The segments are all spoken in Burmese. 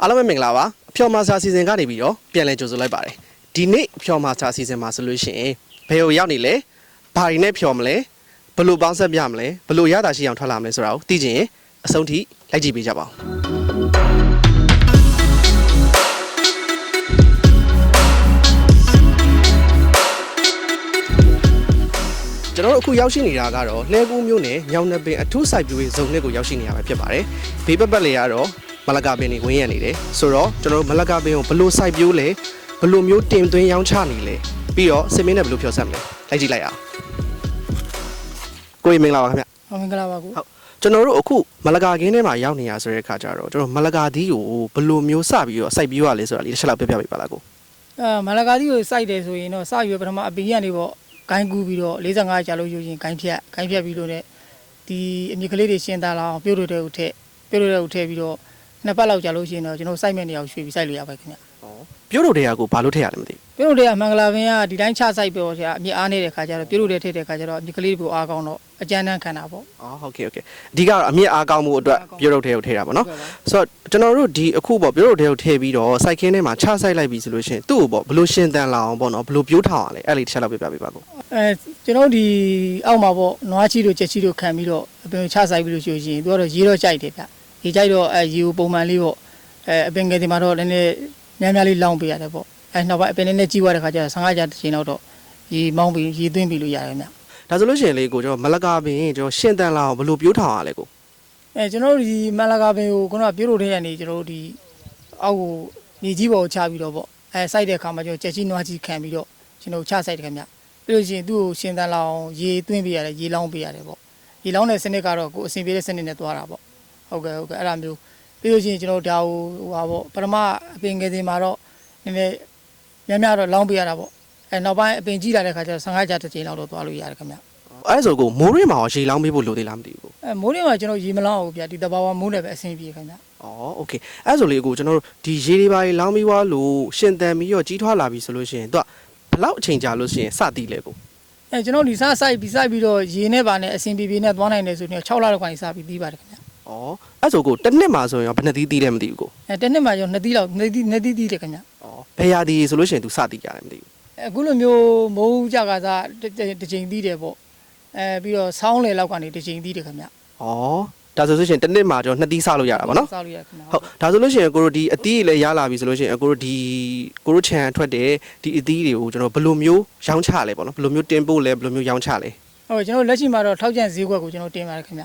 အားလုံးပဲမင်္ဂလာပါအဖျော်မာစာစီစဉ်ကနေပြီးတော့ပြန်လည်ကြိုဆိုလိုက်ပါတယ်ဒီနေ့အဖျော်မာစာစီစဉ်မှာဆိုလို့ရှိရင်ဘယ်ကိုရောက်နေလဲဘာတွေနဲ့ဖျော်မလဲဘယ်လိုပေါင်းဆက်ပြမလဲဘယ်လိုရတာရှိအောင်ထွက်လာမလဲဆိုတာကိုသိချင်ရင်အဆုံးထိလိုက်ကြည့်ပေးကြပါဦးကျွန်တော်တို့အခုရောက်ရှိနေတာကတော့လှဲကူးမြို့နယ်ညောင်နှပင်အထူးစိုက်ပျိုးရေးဇုံနှစ်ကိုရောက်ရှိနေရမှာဖြစ်ပါတယ်ဘေးပတ်လေးကတော့မလကာပင်တွေဝင်းရနေတယ်ဆိုတော့ကျွန်တော်တို့မလကာပင်ကိုဘယ်လိုစိုက်ပျိုးလဲဘယ်လိုမျိုးတင်သွင်းရောင်းချနေလဲပြီးတော့စင်မင်းနဲ့ဘယ်လိုဖြောဆက်မလဲလိုက်ကြည့်လိုက်အောင်ကိုကြီးမင်္ဂလာပါခင်ဗျမင်္ဂလာပါကိုဟုတ်ကျွန်တော်တို့အခုမလကာကင်းထဲမှာရောက်နေရဆိုတဲ့အခါကျတော့ကျွန်တော်မလကာသီးကိုဘယ်လိုမျိုးစပြီးတော့စိုက်ပျိုးရလဲဆိုတာလေးတစ်ချက်လောက်ပြပြပေးပါလားကိုမလကာသီးကိုစိုက်တယ်ဆိုရင်တော့စရွေးပထမအပင်ကနေပေါ့ဂိုင်းကူးပြီးတော့45ကြာလို့ယူရင်ဂိုင်းဖြတ်ပြီးလို့ ਨੇ ဒီအမြစ်ကလေးတွေရှင်းသားလာအောင်ပြုတ်လို့တဲ့ဥထက်ပြီးတော့နှစ်ပတ်လောက်ကြာလို့ရှိရင်တော့ကျွန်တော်စိုက်မဲ့နေအောင်ရွှေ့ပြီးစိုက်လို့ရပါခင်ဗျပြုတ်လို့တဲ့ကိုဘာလို့ထည့်ရလဲမသိဘူးပြုတ်လို့တဲ့မင်္ဂလာပင်ကဒီတိုင်းချစိုက်ပြောဆရာအမြစ်အားနေတဲ့ခါကျတော့ပြုတ်လို့တဲ့ထည့်တဲ့ခါကျတော့အမြစ်ကလေးတွေကိုအားကောင်းတော့အကျန်းတန်းခံတာပေါ့ဟုတ်ကဲ့အဓိကတော့အမြစ်အားကောင်းမှုအတွက်ပြုတ်လို့တဲ့ကိုထည့်တာပေါ့နော်ဆိုတော့ကျွန်တော်တို့ဒီအခုပေါ့ပြုတ်လို့တဲ့ကိုထည့်ပြီးတော့စိုက်ခင်းထဲမှာချစိုက်လိုက်ပြီဆိုလို့ရှိရင်သူ့ကိုပေါ့ဘလို့ရှင်းတန်းလာအောင်ပေါ့နော်ဘလို့ပြိုးထောင်ရလဲအဲ့လေးတစ်ချက်လောက်ပြပြပေးပါကိုကျွန်တော်ဒီအောက်မှာပေါ့နွားချီတို့ကြက်ချီတို့ခံပြီးတော့အပင်ချစိုက်ပြီးလို့ရှိရင်သူကတော့ရေတော့ကြိုက်တယ်ဗျရေကြိုက်တော့ရေကိုပုံမှန်လေးပေါ့အပင်ငယ်ဒီမှာတော့နည်းနည်းများလေးလောင်းပေးရတယ်ပေါ့နောက်ပိုင်းအပင်နည်းနည်းကြီးသွားတဲ့ခါကျတော့15ကြာတစ်ချိန်လောက်တော့ရေမောင်းပြီးရေသွင်းပြီးလို့ရတယ်ဗျဒါဆိုလို့ရှိရင်လေကိုကျွန်တော်မလကာပင်ကျွန်တော်ရှင်းတန်းလာအောင်ဘလို့ပြိုးထောင်ရလဲကိုကျွန်တော်ဒီမလကာပင်ကိုခုနကပြိုးလို့တဲ့ရနေကျွန်တော်ဒီအောက်ကိုမြေကြီးပေါ်ကိုချပြီးတော့ပေါ့စိုက်တဲ့အခါမှာကျွန်တော်ကြက်ချီနွားချီခံပြီးတော့ကျွန်တော်ချစိုက်တယ်ခင်ဗျပြီးလို့ရှိရင်သူ့ကိုရှင်းတန်းလာအောင်ရေသွင်းပေးရတယ်ရေလောင်းပေးရတယ်ပေါ့ရေလောင်းတဲ့စနစ်ကတော့ကိုအဆင်ပြေတဲ့စနစ်နဲ့သွားတာပေါ့ဟုတ်ကဲ့အဲ့လိုမျိုးပြီးလို့ရှိရင်ကျွန်တော်ဒါဟိုဟာပေါ့ပထမအပင်ငယ်စဉ်မှာတော့နည်းနည်းများတော့လောင်းပေးရတာပေါ့နောက်ပိုင်းအပင်ကြီးလာတဲ့ခါကျတော့15ကြာတစ်ချိန်လောက်တော့သွားလို့ရတယ်ခင်ဗျအဲ့ဆိုကိုမိုးရင်းမှာရောရေလောင်းပေးဖို့လိုသေးလားမသိဘူးမိုးရင်းမှာကျွန်တော်ရေမလောင်းဘူးဗျဒီတဘာဝမိုးနဲ့ပဲအဆင်ပြေခင်ဗျโอเคအဲ့ဆိုလေကိုကျွန်တော်တို့ဒီရေတွေပါလောင်းပြီးွားလို့ရှင်တန်ပြီးတော့ကြီးထွားလာပြီဆိုလို့ရှိရင်သူကဘယ်လောက်အချိန်ကြာလို့ရှိရင်စသည်လဲကိုကျွန်တော်ဒီစားစိုက်ပြီးတော့ရေနဲ့ပါနဲ့အဆင်ပြေနဲ့သွားနိုင်တယ်ဆိုရင်6လလောက်ကနေစပြီးပြီးပါတယ်ခင်ဗျအဲ့ဆိုကိုတစ်နှစ်မှာဆိုရင်ဘယ်နှစ်သီးသီးလဲမသိဘူးကိုတစ်နှစ်မှာကျွန်တော်2သီးလောက်2သီးတယ်ခင်ဗျဘယ်ရာသီးဆိုလို့ရှိရင်သူစသည်ကြတယ်မသိဘူးအခုလိုမျိုးမိုးကြကစားတစ်ချိန်သီးတယ်ပေါ့ပြီးတော့ဆောင်းလေလောက်ကနေတစ်ချိန်သီးတယ်ခင်ဗျဒါဆိုလို့ရှိရင်တစ်နှစ်မှာကျွန်တော်2သီးစလို့ရတာပါနော်စလို့ရခင်ဗျဟုတ်ဒါဆိုလို့ရှိရင်ကိုတို့ဒီအသီးလည်းရလာပြီဆိုလို့ရှိရင်ကိုတို့ဒီကိုတို့ခြံထွက်တယ်ဒီအသီးတွေကိုကျွန်တော်ဘယ်လိုမျိုးရောင်းချလဲပေါ့နော်ဘယ်လိုမျိုးတင်ပို့လဲဘယ်လိုမျိုးရောင်းချလဲဟုတ်ကျွန်တော်လက်ရှိမှာတော့ထောက်ကျန်ဈေးကွက်ကိုကျွန်တော်တင်ပါတယ်ခင်ဗျ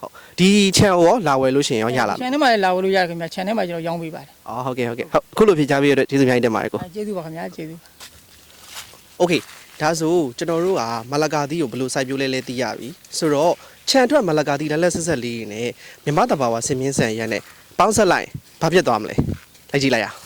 ဟုတ်ဒီခြံရောလာဝယ်လို့ရှိရင်ရောရလာခြံထဲမှာလည်းလာဝယ်လို့ရတယ်ခင်ဗျခြံထဲမှာကျွန်တော်ရောင်းပေးပါတယ်ဟုတ်ကဲ့အခုလိုဖြေချပေးရတဲ့ကျေးဇူးများတင်ပါတယ်ကိုကျေးဇူးပါခင်ဗျာကျေးဇူးโอเคဒါဆိုကျွန်တော်တို့ကမလကာသီးကိုဘယ်လိုစိုက်ပျိုးလဲသိရပြီဆိုတော့ခြံထွက်မလကာသီးလက်ဆက်လေးနဲ့မြမတဘာဝဆင်မြင့်ဆန်ရက်နဲ့ပေါင်းဆက်လိုက်ဘာဖြစ်သွားမလဲလိုက်ကြည့်လိုက်ရအောင်